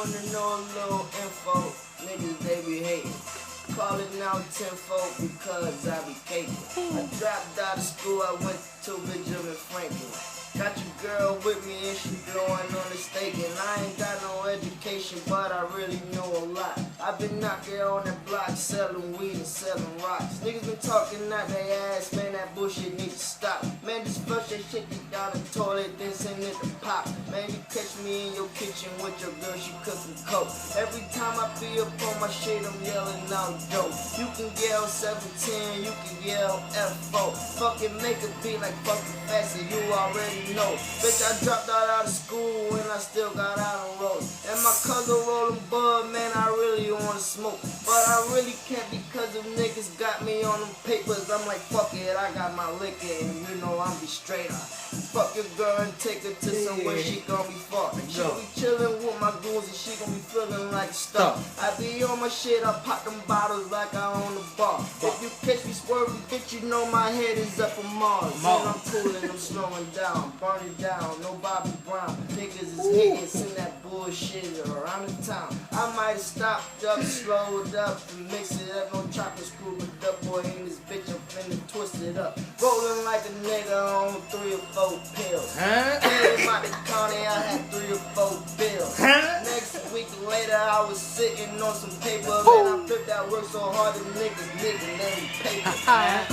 wanna know a little info, niggas they be hating. Calling out tenfold because I be caking. I dropped out of school, I went to Benjamin Franklin. Got your girl with me and she blowing on the steak. And I ain't got no education, but I really know a lot. I've been knocking on the block, selling weed and selling rocks. Niggas been talking out their ass, man, that bullshit needs to stop. Man, just flush that shit down the toilet, then send it to pop. Man, you catch me in your kitchen with your girl, she cooking coke. Every time I be up on my shit, I'm yelling out dope. You can yell 710, you can yell F4. Fucking make a beat like fucking faster, you already know. Bitch, I dropped out of school and I still got out on road. And my cousin rolling bud, man, I really wanna smoke. But I really can't because them niggas got me on them papers. I'm like, fuck it, I got my liquor and you know I'm be straight up. Fuck your girl and take her to somewhere she gon' be far. She be chillin' with my goons and she gon' be feeling like a star. I be on my shit, I pop them bottles like I own the bar. If you catch me swerving, bitch, you know my head is up on Mars. And I'm coolin', I'm slowing down, burning down, no Bobby Brown. Niggas is hating, send that bullshit around the town. I might have stopped up, slowed up, and mix it up, no chocolate screw with the boy in this bitch, I'm finna twist it up. Rolling like a nigga on 3 or 4 pills. Came out the county, I had 3 or 4 bills. Next week later, I was sitting on some paper. Man, I flipped that work so hard, the niggas let me paper.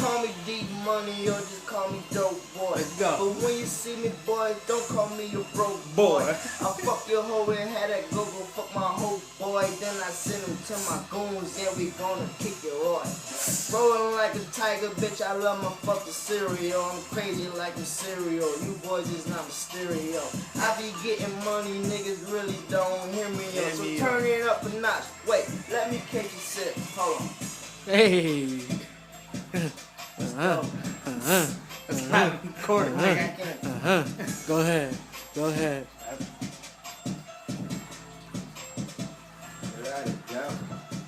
Call me deep money or just call me dope boy. But when you see me, boy, don't call me a broke boy. I fuck your hoe and had that go fuck my whole boy. Then I send him to my goons, yeah, we gonna kick your ass. Rolling like a tiger, bitch, I love my fucking cereal. I'm crazy like a cereal, you boys is not a stereo. I be getting money, niggas really don't hear me up. So turn it up a notch. Wait, let me catch a sip. Hold on. Hey. Let's go. It's not recording like I can't. Go ahead. Go ahead.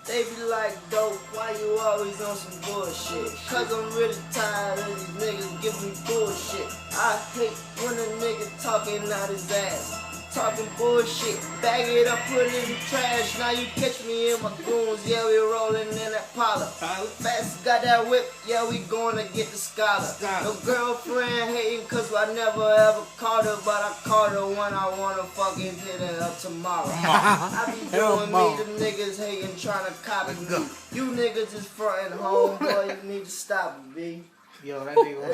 They be like, dope, why you always on some bullshit? Cause I'm really tired of these niggas giving me bullshit. I hate when a nigga talking out his ass. Talking bullshit, bag it up, put it in the trash. Now you catch me in my goons, yeah, we rolling in that Impala. Fast got that whip, yeah, we gonna get the scholar. No girlfriend hating cause I never ever called her, but I called her when I wanna fucking hit her up tomorrow. I be doing me, the niggas hating trying to copy me. You niggas is frontin' home, boy, you need to stop it, B. Yo, that nigga.